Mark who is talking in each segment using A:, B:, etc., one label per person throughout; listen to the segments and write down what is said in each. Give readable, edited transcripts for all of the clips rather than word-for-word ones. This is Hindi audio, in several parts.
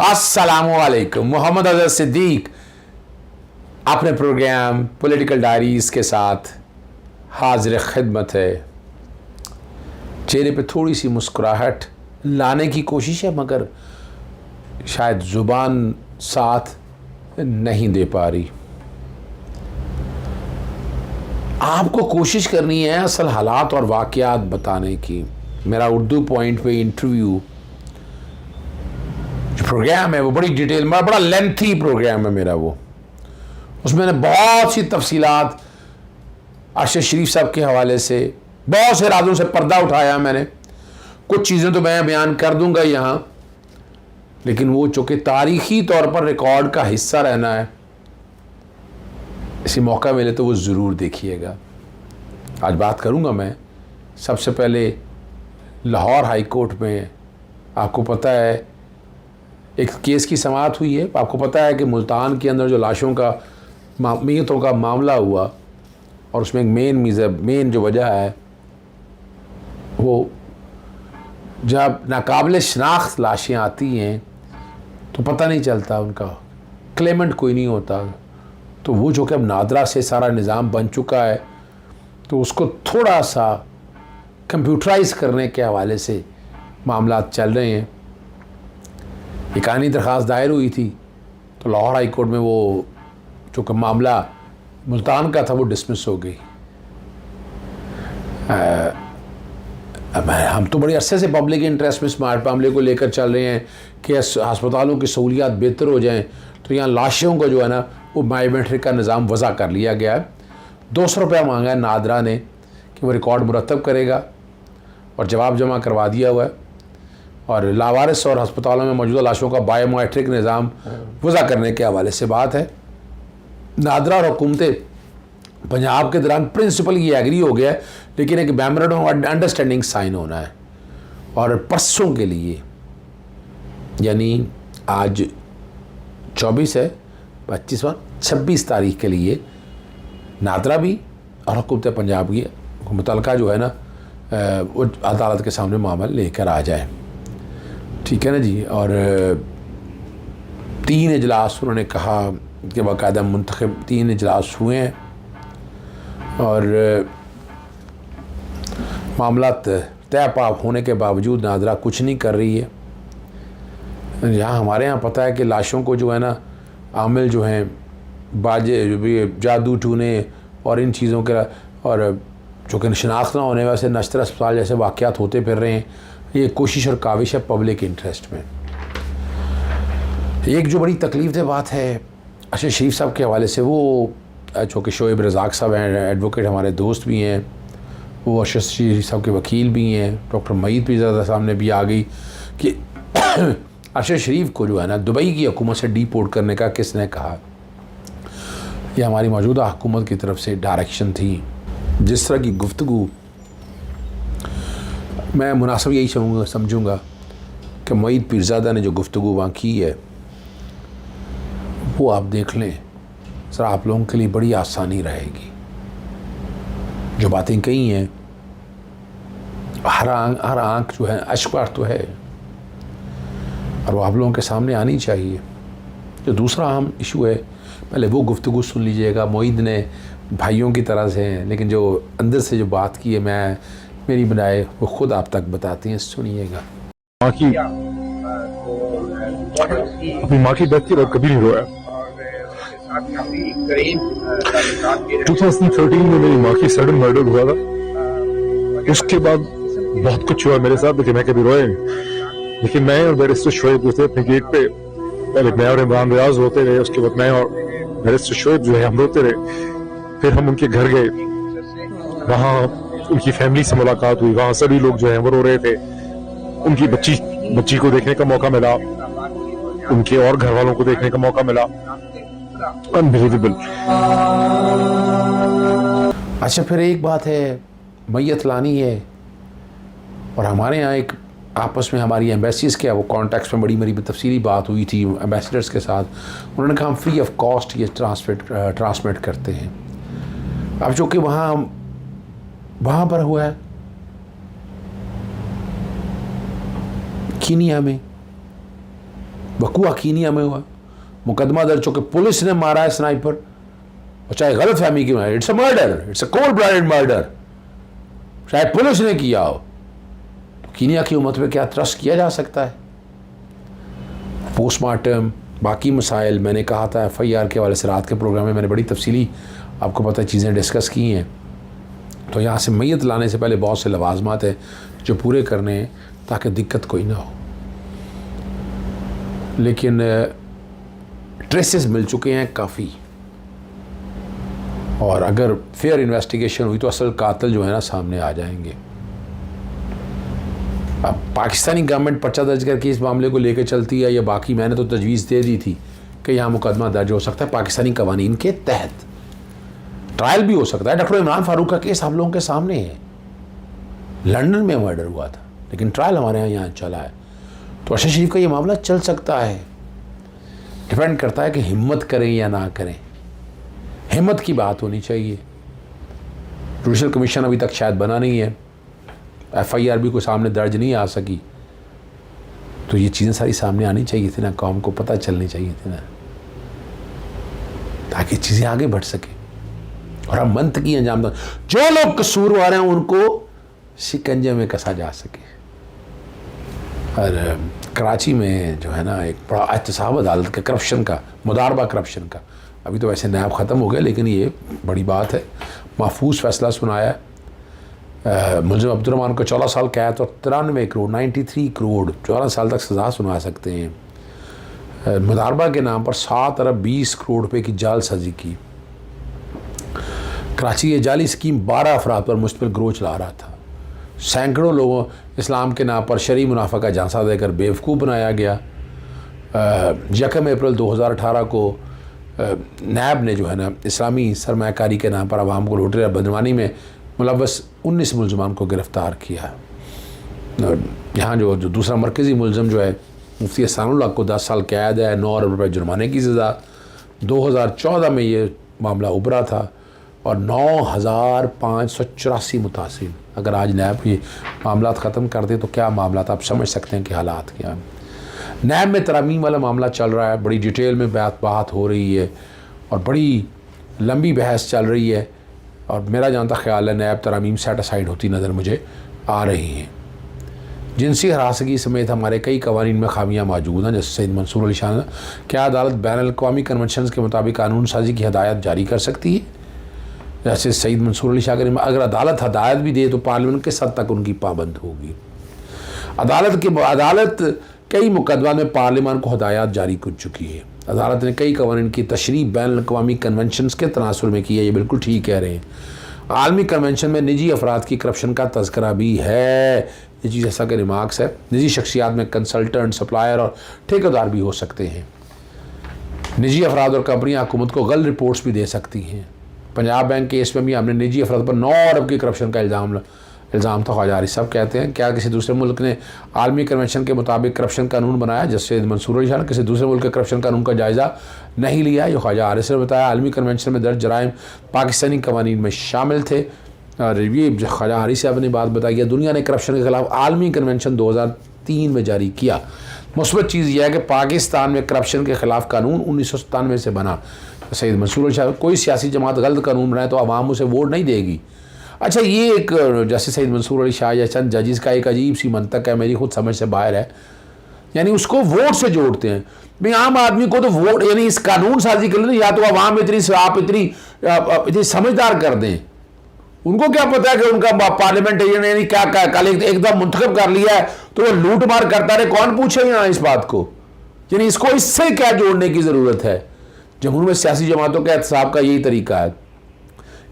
A: अस्सलामुअलैकुम। मोहम्मद अजहर सिद्दीक अपने प्रोग्राम पॉलिटिकल डायरीज़ के साथ हाजिर खिदमत है। चेहरे पे थोड़ी सी मुस्कुराहट लाने की कोशिश है, मगर शायद ज़ुबान साथ नहीं दे पा रही। आपको कोशिश करनी है असल हालात और वाक़यात बताने की। मेरा उर्दू पॉइंट पे इंटरव्यू प्रोग्राम है वो बड़ी डिटेल में, बड़ा लेंथी प्रोग्राम है मेरा वो। उसमें मैंने बहुत सी तफसीलात अरशद शरीफ साहब के हवाले से, बहुत से राजों से पर्दा उठाया मैंने। कुछ चीज़ें तो मैं बयान कर दूंगा यहाँ, लेकिन वो चूँकि तारीख़ी तौर पर रिकॉर्ड का हिस्सा रहना है, इसी मौका मिले तो वो ज़रूर देखिएगा। आज बात करूँगा मैं सबसे पहले लाहौर हाई कोर्ट में। आपको पता है एक केस की समाअत हुई है। आपको पता है कि मुल्तान के अंदर जो लाशों का मीयतों का मामला हुआ, और उसमें एक मेन जो वजह है वो जब नाकाबिल शनाख्त लाशें आती हैं तो पता नहीं चलता, उनका क्लेमेंट कोई नहीं होता। तो वो जो कि अब नादरा से सारा निज़ाम बन चुका है, तो उसको थोड़ा सा कंप्यूटराइज़ करने के हवाले से मामला चल रहे हैं। एक आनी दरख्वास्त दायर हुई थी, तो लाहौर हाई कोर्ट में वो जो कि मामला मुल्तान का था वो डिसमिस हो गई। हम तो बड़े अरसे से पब्लिक इंटरेस्ट में स्मार्ट मामले को लेकर चल रहे हैं कि अस्पतालों की सहूलियात बेहतर हो जाएं। तो यहाँ लाशों को जो है ना वो बायोमेट्रिक का निज़ाम वज़ा कर लिया गया है। 200 रुपया मांगा है नादरा ने कि वो रिकॉर्ड मुरतब करेगा, और जवाब जमा करवा दिया हुआ है। और लावारिस और अस्पतालों में मौजूदा लाशों का बायोमेट्रिक निज़ाम वज़ा करने के हवाले से बात है। नादरा और हुकूमत पंजाब के दौरान प्रिंसिपल ये एग्री हो गया है, लेकिन एक मेमोरेंडम ऑफ अंडरस्टैंडिंग साइन होना है। और परसों के लिए, यानी आज 24 है, 26 तारीख के लिए नादरा भी और हुकूमत पंजाब की मुतलका जो है ना वो अदालत के सामने मामला लेकर आ जाए। ठीक है ना जी। और 3 इजलास उन्होंने कहा कि बाकायदा मुंतखब 3 इजलास हुए हैं, और मामला तय पाप होने के बावजूद नादरा कुछ नहीं कर रही है। यहाँ हमारे यहाँ पता है कि लाशों को जो है ना आमिल जो हैं बाजे जादू टूने और इन चीज़ों के, और जो कि शनाख्त ना होने वैसे नश्तर अस्पताल जैसे वाक़यात होते फिर रहे हैं। ये कोशिश और काविश है पब्लिक इंटरेस्ट में। एक जो बड़ी तकलीफ दह बात है अरशद शरीफ साहब के हवाले से, वो जो कि शोएब रज़ाक साहब हैं, एडवोकेट हमारे दोस्त भी हैं, वो अरशद शरीफ साहब के वकील भी हैं। डॉक्टर मईद भी ज़्यादा सामने भी आ गई कि अरशद शरीफ को जो है ना दुबई की हुकूमत से डिपोर्ट करने का किसने कहा। यह हमारी मौजूदा हुकूमत की तरफ से डायरेक्शन थी। जिस तरह की गुफ्तगू मैं मुनासिब यही समझूँगा कि मईद पीरज़ादा ने जो गुफ्तगू वहाँ की है वो आप देख लें, सर आप लोगों के लिए बड़ी आसानी रहेगी। जो बातें कही हैं हर आँख जो है अश्क तो है, और वो आप लोगों के सामने आनी चाहिए। जो दूसरा अहम इशू है, पहले वो गुफ्तगू सुन लीजिएगा। मईद ने भाइयों की तरह से हैं, लेकिन जो अंदर से जो बात की है मैं मेरी बनाए वो खुद आप तक बताती हैं, सुनिएगा।
B: अपनी माँ की डेथ के बाद कभी नहीं रोया। 2013 में मेरी माँ की सडन मर्डर हुआ था। उसके बाद बहुत कुछ हुआ मेरे साथ, लेकिन मैं कभी रोया नहीं। लेकिन मैं और बैरिस्टर शोएब जो थे अपने गेट पे, पहले मैं और इमरान रियाज रोते रहे, उसके बाद मैं और बैरिस्टर शोएब जो है हम रोते रहे। फिर हम उनके घर गए, वहाँ उनकी फैमिली से मुलाकात हुई, वहाँ सभी लोग जो हैं वो रो रहे थे। उनकी बच्ची को देखने का मौका मिला, उनके और घर वालों को देखने का मौका मिला। अनबिलीवेबल।
A: अच्छा, फिर एक बात है, मैयत लानी है, और हमारे यहाँ एक आपस में हमारी एम्बेसीज के वो कॉन्टैक्ट्स में बड़ी मेरी तफसीली बात हुई थी एम्बेसडर्स के साथ। उन्होंने कहा हम फ्री ऑफ कॉस्ट ये ट्रांसमिट करते हैं। अब जो कि वहाँ पर हुआ है कीनिया में, बकुआ कीनिया में हुआ, मुकदमा दर्ज हो के पुलिस ने मारा है स्नाइपर, और चाहे गलत फहमी की मारे, it's a murder, it's a cold blooded murder, चाहे पुलिस ने किया हो, तो कीनिया की उम्मत पे क्या ट्रस्ट किया जा सकता है? पोस्टमार्टम, बाकी मसाइल, मैंने कहा था FIR के वाले से रात के प्रोग्राम में मैंने बड़ी तफसीली आपको पता है चीज़ें डिस्कस की हैं। तो यहाँ से मैयत लाने से पहले बहुत से लवाजमात हैं जो पूरे करने हैं ताकि दिक्कत कोई ना हो। लेकिन ट्रेसेस मिल चुके हैं काफ़ी, और अगर फेयर इन्वेस्टिगेशन हुई तो असल कातिल जो है ना सामने आ जाएंगे। अब पाकिस्तानी गवर्नमेंट पर्चा दर्ज करके इस मामले को लेकर चलती है या बाकी, मैंने तो तजवीज़ दे दी थी कि यहाँ मुकदमा दर्ज हो सकता है पाकिस्तानी कवानीन के तहत, ट्रायल भी हो सकता है। डॉक्टर इमरान फारूक का केस आप लोगों के सामने है, लंदन में मर्डर हुआ था लेकिन ट्रायल हमारे यहाँ चला है, तो अरशद शरीफ का ये मामला चल सकता है। डिपेंड करता है कि हिम्मत करें या ना करें, हिम्मत की बात होनी चाहिए। जुडिशल कमीशन अभी तक शायद बना नहीं है, FIR भी कोई सामने दर्ज नहीं आ सकी, तो ये चीज़ें सारी सामने आनी चाहिए थी ना, कौम को पता चलनी चाहिए थी ना, ताकि चीज़ें आगे बढ़ सके और हम मंतकी अंजाम दो, जो लोग कसूरवार हैं उनको शिकंजे में कसा जा सके। और कराची में जो है ना एक बड़ा एहतसाब अदालत के करप्शन का, मुदारबा करप्शन का, अभी तो वैसे नायब ख़त्म हो गया लेकिन ये बड़ी बात है, महफूज फैसला सुनाया। मुलज़िम अब्दुर्रहमान को 14 साल कैद और 93 करोड़ 93 करोड़ 14 साल तक सज़ा सुना सकते हैं। मुदारबा के नाम पर 7 अरब 20 करोड़ रुपए की जालसाजी की। कराची ये जाली स्कीम 12 अफराद पर मुश्तमिल गिरोह चला रहा था। सैकड़ों लोगों इस्लाम के नाम पर शरई मुनाफा का झांसा देकर बेवकूफ़ बनाया गया। 1 अप्रैल 2018 को नैब ने जो है ना इस्लामी सरमायाकारी के नाम पर आवाम को लूटे बदनवानी में मुलव्वस 19 मुलजमान को गिरफ़्तार किया। यहाँ जो दूसरा मरकज़ी मुलज़म जो है मुफ्ती एहसानुल्लाह को 10 साल कैद है, 9 अरब रुपये जुर्माने की सज़ा। 2014 में ये मामला उभरा था और 9,584 मुतासिर। अगर आज नैब ये मामला ख़त्म कर दे तो क्या मामला था, आप समझ सकते हैं कि हालात क्या हैं। नैब में तरमीम वाला मामला चल रहा है, बड़ी डिटेल में बात हो रही है और बड़ी लंबी बहस चल रही है, और मेरा जहाँ तक ख्याल है नैब तरमीम सेट असाइड होती नज़र मुझे आ रही हैं। जिनसी हरासगी समेत हमारे कई कवानीन में खामियाँ मौजूद हैं, जैसे सईद मंसूर अली शाह। क्या अदालत बैनुल-अक़वामी कन्वेंशन के मुताबिक कानून साजी की हदायत जारी कर सकती है? जैसे सईद मंसूर अली शाह के, अगर अदालत हदायत भी दे तो पार्लियामेंट किस हद तक उनकी पाबंद होगी? अदालत कई मुकदमा में पार्लियामान को हदायत जारी कर चुकी है। अदालत ने कई कवानीन की तशरीह बैनुल-अक़वामी कन्वेंशन के तनासुर में की है, ये बिल्कुल ठीक कह रहे हैं। आलमी कन्वेंशन में निजी अफराद की करप्शन का तज़किरा भी है, ये चीज़ ऐसा के रिमार्क्स है। निजी शख्सियात में कंसल्टेंट, सप्लायर और ठेकेदार भी हो सकते हैं। निजी अफराद और कंपनियाँ हुकूमत को गलत रिपोर्ट्स भी दे सकती हैं। पंजाब बैंक केस में भी हमने निजी अफराद पर 9 अरब की करप्शन का इल्ज़ाम था। ख्वाजा आरिफ साहब कहते हैं, क्या किसी दूसरे मुल्क ने आलमी कन्वेंशन के मुताबिक करप्शन कानून बनाया? जैसे मंसूर अली शाह ने किसी दूसरे मुल्क के करप्शन कानून का जायज़ा नहीं लिया। ये ख्वाजा आरिफ ने बताया, आलमी कन्वेंशन में दर्ज जराइम पाकिस्तानी कवानीन में शामिल थे। और ये ख्वाजा आरिफ साहब ने बात बताई है, दुनिया ने करप्शन के ख़िलाफ़ आलमी कन्वेंशन 2003 में जारी किया। मुस्बत चीज़ यह है कि पाकिस्तान में करप्शन के ख़िलाफ़ कानून 1997 से बना। सईद मंसूर अली शाह, कोई सियासी जमात गलत कानून बनाए तो आवाम उसे वोट नहीं देगी। अच्छा, ये एक जैसे सईद मंसूर अली शाह या चंद जजिस का एक अजीब सी मंतक है, मेरी खुद समझ से बाहर है। यानी उसको वोट से जोड़ते हैं। भाई आम आदमी को तो वोट, यानी इस कानून साजी के लिए या तो आवाम आप इतनी समझदार कर दें, उनको क्या पता है कि उनका पार्लियामेंट यानी क्या कल एकदम मुंतखब कर लिया है तो वो लूट मार करता रहे, कौन पूछेगा इस बात को? यानी इसको इससे क्या जोड़ने की ज़रूरत है? जमहूर में सियासी जमातों के एहतसाब का यही तरीका है।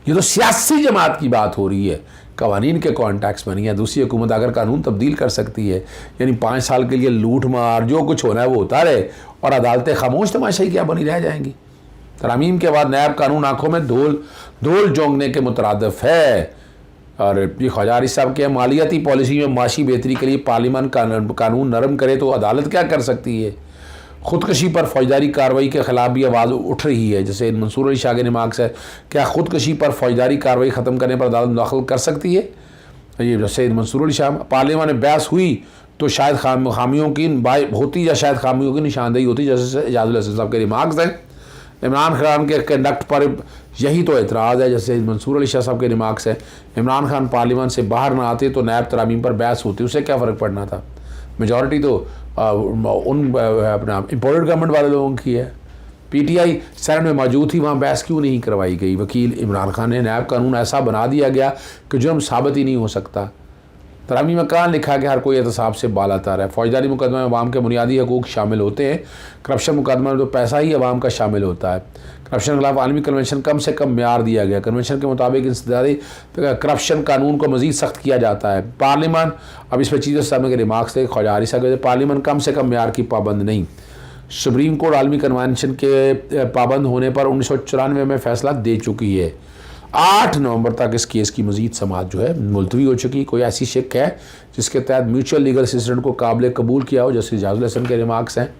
A: ये तो सियासी जमात की बात हो रही है, कवानीन के कॉन्टैक्ट्स बनी है। दूसरी हुकूमत अगर कानून तब्दील कर सकती है, यानी 5 साल के लिए लूट मार जो कुछ होना है वो होता रहे और अदालतें खामोश तमाशाई क्या बनी रह जाएंगी। तरामीम के बाद नैब कानून आंखों में धूल झोंकने के मुतरादिफ है। और ये ख्वाजा आरिफ साहब के मालियाती पॉलिसी में माशी बेहतरी के लिए पार्लियामान कानून नरम करे तो अदालत क्या कर सकती है? खुदकशी पर फौजदारी कार्रवाई के ख़िलाफ़ भी आवाज़ उठ रही है। जैसे मंसूर अली शाह के रिमार्क्स है, क्या खुदकशी पर फौजदारी कार्रवाई ख़त्म करने पर अदालत दाखिल कर सकती है? ये जैसे मंसूर अली शाह, पार्लियामान में बहस हुई तो शायद खामियों की होती या शायद खामियों की निशानदेही होती, जैसे एजाजुल हसन साहब के रिमार्क्स हैं। इमरान खान के कंडक्ट पर यही तो एतराज़ है, जैसे मंसूर अली शाह साहब के रिमार्क्स हैं। इमरान खान पार्लियामेंट से बाहर ना आते तो नैब तरामीम पर बहस होती, उससे क्या फ़र्क पड़ना था। मेजॉरिटी तो उन अपना इम्पोर्टेड गवर्नमेंट वाले लोगों की है। PTI सेनेट में मौजूद थी, वहाँ बहस क्यों नहीं करवाई गई। वकील इमरान खान ने नैब कानून ऐसा बना दिया गया कि जुर्म साबित ही नहीं हो सकता। तरामी में कहाँ लिखा कि हर कोई एहतसाब से बालातर है। फौजदारी मुकदमे में अवाम के बुनियादी हकूक़ शामिल होते हैं। करप्शन मुकदमे में तो पैसा ही अवाम का शामिल होता है। करप्शन के खिलाफ आलमी कन्वेंशन कम से कम म्यार दिया गया। कन्वेंशन के मुताबिक इंसदादी करप्शन कानून को मज़ीद सख्त किया जाता है। पार्लियामान, अब इस पर चीज़ साहब के रिमार्क्स थे, ख्वाजा हारिस साहब, पार्लियामान कम से कम म्यार की पाबंद नहीं। सुप्रीम कोर्ट आलमी कन्वेंशन के पाबंद होने पर 1994 में फ़ैसला दे चुकी है। 8 नवंबर तक इस केस की मज़ीद समाअत जो है मुलतवी हो चुकी। कोई ऐसी शिक है जिसके तहत म्यूचुअल लीगल असिस्टेंट को काबिल कबूल किया हो, जैसे एजाजुल हसन के रिमार्क्स हैं।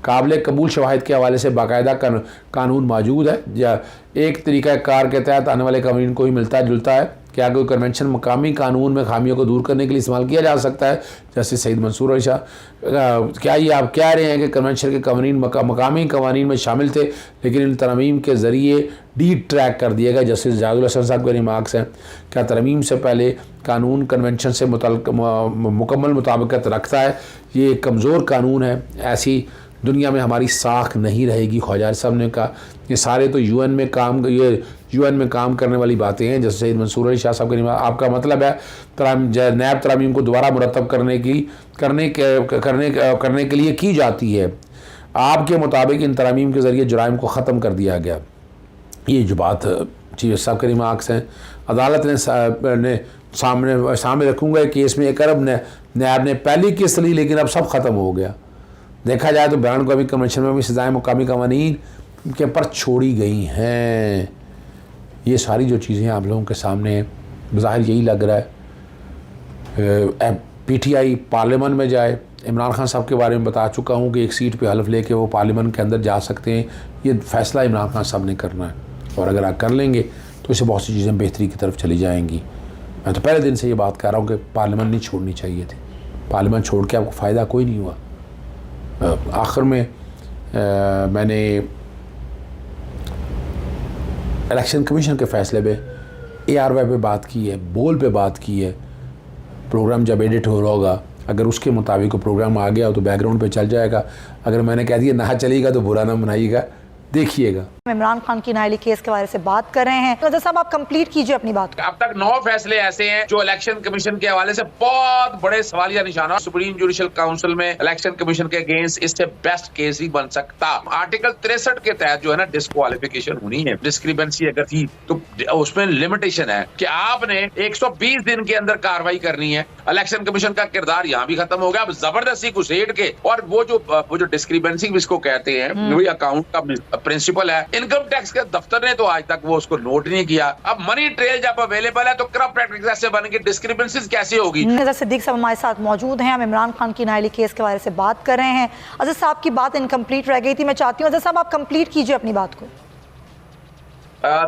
A: काबिल कबूल शवाहिद के हवाले से बाकायदा कानून मौजूद है, या एक तरीक़ा कार के तहत आने वाले कानून को ही मिलता जुलता है। क्या कोई कन्वेंशन मकामी कानून में खामियों को दूर करने के लिए इस्तेमाल किया जा सकता है, जैसे सईद मंसूर अली शाह। क्या ये आप कह रहे हैं कि कन्वेंशन के कवानीन मकामी कवानीन में शामिल थे, लेकिन इन तरमीम के ज़रिए ट्रैक कर दिया गया, जैसे एजाजुल हसन साहब के रिमार्क्स हैं। क्या तरमीम से पहले कानून कन्वेंशन से मुकम्मल मुताबिकत रखता है? ये कमज़ोर कानून है, ऐसी दुनिया में हमारी साख नहीं रहेगी। ख्वाजा साहब ने कहा ये सारे तो यूएन में काम करने वाली बातें हैं, जैसे सईद मंसूर अली शाह साहब के रिमार्क। आपका मतलब है नैब तरामीम को दोबारा मुरतब करने के लिए की जाती है। आपके मुताबिक इन तरामीम के ज़रिए जुराइम को ख़त्म कर दिया गया। ये जो बात चीफ साहब के रिमार्क्स हैं। अदालत ने सामने रखूँगा केस में 1 अरब नैब ने पहली किस्त ली, लेकिन अब सब ख़त्म हो गया। देखा जाए तो बैन कौमी कन्वेंशन में भी सजाएँ मुकामी कवानीन के पर छोड़ी गई हैं। ये सारी जो चीज़ें आप लोगों के सामने ज़ाहिर यही लग रहा है। PTI पार्लियामेंट में जाए, इमरान खान साहब के बारे में बता चुका हूँ कि एक सीट पे हल्फ लेके वो पार्लियामेंट के अंदर जा सकते हैं। ये फ़ैसला इमरान खान साहब ने करना है, और अगर आप कर लेंगे तो इससे बहुत सी चीज़ें बेहतरी की तरफ चली जाएंगी। मैं तो पहले दिन से ये बात कर रहा हूँ कि पार्लियामेंट नहीं छोड़नी चाहिए थी। पार्लियामेंट छोड़ के आपको फ़ायदा कोई नहीं हुआ। आखिर में मैंने इलेक्शन कमीशन के फ़ैसले पे ARY पे बात की है, बोल पे बात की है। प्रोग्राम जब एडिट हो रहा होगा, अगर उसके मुताबिक को प्रोग्राम आ गया हो तो बैकग्राउंड पे चल जाएगा। अगर मैंने कह दिया ना चलेगा तो बुरा ना मनाइएगा, देखिएगा।
C: इमरान खान की नाअहली केस के बारे से बात कर रहे हैं, तो साहब आप कंप्लीट कीजिए अपनी बात।
D: अब तक 9 फैसले ऐसे हैं जो इलेक्शन कमीशन के हवाले से बहुत बड़े सवालिया निशान। सुप्रीम जुडिशल काउंसिल में इलेक्शन कमीशन के अगेंस्ट इससे बेस्ट केस ही बन सकता। आर्टिकल 63 के तहत जो है ना डिस्क्वालिफिकेशन होनी है। डिस्क्रिपेंसी अगर थी तो उसमें लिमिटेशन है कि आपने 120 दिन के अंदर कार्रवाई करनी है। इलेक्शन कमीशन का किरदार यहाँ भी खत्म हो गया। अब जबरदस्ती घुसेड़ के, और वो जो डिस्क्रिपेंसी जिसको कहते हैं वही अकाउंट का प्रिंसिपल है। इनकम टैक्स के दफ्तर ने तो आज तक वो उसको नोट नहीं किया। अब मनी ट्रेल जब अवेलेबल है तो करप्ट प्रैक्टिस ऐसे बनेंगे, डिस्क्रिपेंसीज कैसे होगी।
C: नज़र सिद्दीक साहब हमारे साथ मौजूद हैं। हम इमरान खान की नाअहली केस के बारे से बात कर रहे हैं। अज़र साहब की बात इनकम्प्लीट रह गई थी, मैं चाहती हूँ अज़र साहब आप कंप्लीट कीजिए अपनी बात को।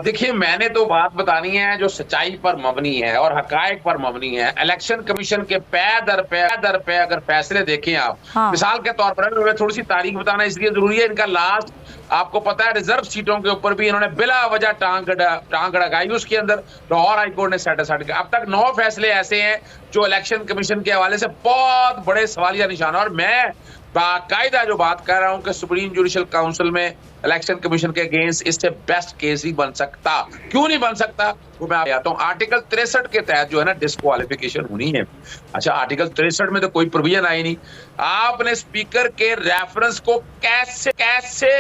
D: देखिए, मैंने तो बात बतानी है जो सच्चाई पर मबनी है और हकायक पर मबनी है। इलेक्शन कमीशन के पे दर पे अगर फैसले देखें आप, मिसाल के तौर पर थोड़ी सी तारीख बताना इसलिए जरूरी है। इनका लास्ट आपको पता है रिजर्व सीटों के ऊपर भी इन्होंने बिला वजह टांग अड़ाई, उसके अंदर लाहौर हाईकोर्ट ने सेटिस्फाइड किया। अब तक 9 फैसले ऐसे हैं जो इलेक्शन कमीशन के हवाले से बहुत बड़े सवालिया निशान। और मैं बाकायदा जो बात कर रहा हूं कि सुप्रीम जुडिशल काउंसिल में इलेक्शन कमीशन के अगेंस्ट इससे बेस्ट केस ही बन सकता। क्यों नहीं बन सकता वो मैं आता हूं। आर्टिकल 63 के तहत जो है ना डिस्क्वालिफिकेशन होनी है। अच्छा, आर्टिकल 63 में तो कोई प्रोविजन आई नहीं। आपने स्पीकर के रेफरेंस को कैसे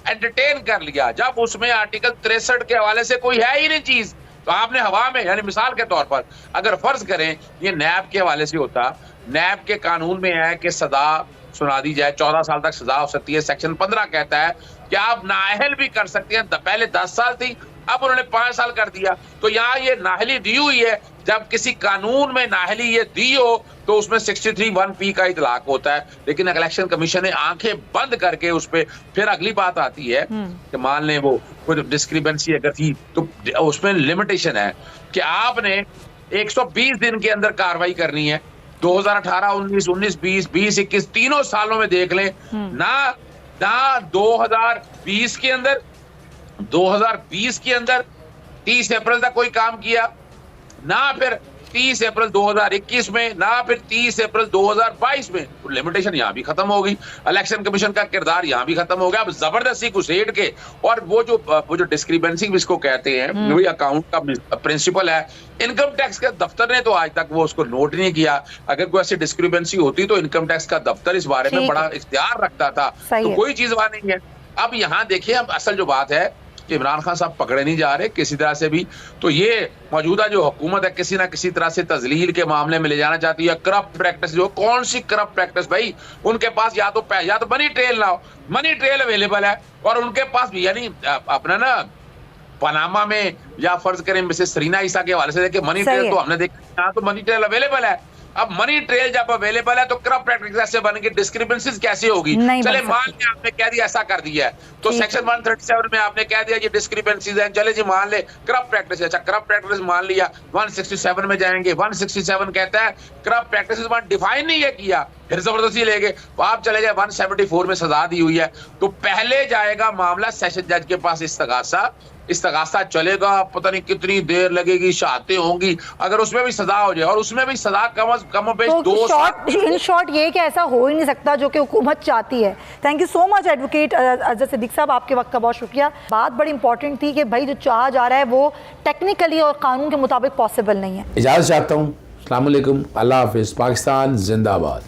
D: एंटरटेन कर लिया जब उसमें आर्टिकल 63 के हवाले से कोई है ही नहीं चीज। तो आपने हवा में, यानी मिसाल के तौर पर अगर फर्ज करें ये नैब के हवाले से होता, नैब के कानून में है कि सजा सुना दी जाए, 14 साल तक सजा हो सकती है। सेक्शन 15 कहता है कि आप नाअहल भी कर सकते हैं। पहले 10 साल थी, अब उन्होंने 5 साल कर दिया। तो यहाँ ये नाअहली दी हुई है। जब किसी कानून में नाअहली ये दी हो तो उसमें 63(1)(p) का इतलाक होता है। लेकिन इलेक्शन कमीशन ने आंखें बंद करके उस पर फिर अगली बात आती है कि मान लें वो कोई डिस्क्रिपेंसी अगर थी तो उसमें लिमिटेशन है कि आपने 120 दिन के अंदर कार्रवाई करनी है। 2018, 19, 20, 21 तीनों सालों में देख लें ना 2020 के अंदर 30 अप्रैल तक कोई काम किया, ना फिर 30 अप्रैल 2021 में, ना फिर 30 अप्रैल 2022 में। तो लिमिटेशन यहां भी खत्म हो गई, इलेक्शन कमीशन का किरदार यहां भी खत्म हो गया। अब जबरदस्ती घुसेड़ के, और वो जो डिस्क्रिपेंसी जिसको कहते हैं, वही अकाउंट का प्रिंसिपल है, इनकम टैक्स के दफ्तर ने तो आज तक वो उसको नोट नहीं किया। अगर कोई ऐसी डिस्क्रिपेंसी होती तो इनकम टैक्स का दफ्तर इस बारे में बड़ा इख्तियार रखता था, तो कोई चीज वहां नहीं है। अब यहाँ देखिए, अब असल जो बात है कि इमरान खान साहब पकड़े नहीं जा रहे किसी तरह से भी, तो ये मौजूदा जो हुकूमत है किसी ना किसी तरह से तजलील के मामले में ले जाना चाहती है। करप्ट प्रैक्टिस, जो कौन सी करप्ट प्रैक्टिस भाई, उनके पास या तो मनी ट्रेल ना हो, मनी ट्रेल अवेलेबल है, और उनके पास भी यानी अपना ना पनामा में, या फर्ज करें मिसेस सरीना ईसा के हवाले से देखिए मनी ट्रेल तो हमने देखा, यहाँ तो मनी ट्रेल अवेलेबल है। अब मनी ट्रेल जब अवेलेबल है तो करप्ट प्रैक्टिस कैसे बनेगी, डिस्क्रिपेंसीज कैसे होगी? चले मान लिया आपने कह दिया ऐसा कर दिया है, तो सेक्शन 137 में आपने कह दिया ये डिस्क्रिपेंसीज हैं, चले जी मान ले करप्ट प्रैक्टिस। अच्छा, करप्ट प्रैक्टिस मान लिया, 167 में जाएंगे, 167 कहता है करप्ट प्रैक्टिस डिफाइन नहीं है किया, फिर जबरदस्ती ले गए, आप चले जाए 174 में सजा दी हुई है, तो पहले जाएगा मामला सेशन जज के पास, इस्तगासा चलेगा, पता नहीं कितनी देर लगेगी, शहादतें होंगी, अगर उसमें भी सजा हो जाए, और उसमें भी सजा कम बेश 2 साल।
C: इन शॉर्ट ये कि ऐसा हो ही नहीं सकता जो कि हुकूमत चाहती है। Thank you so much advocate Azhar Siddiqui साहब, आपके वक्त का बहुत शुक्रिया। बात बड़ी इंपॉर्टेंट थी कि भाई जो चाहा जा रहा है वो टेक्निकली और कानून के मुताबिक पॉसिबल नहीं है।
A: इजाज़त चाहता हूँ। अस्सलाम वालेकुम, अल्लाह हाफिज़, पाकिस्तान जिंदाबाद।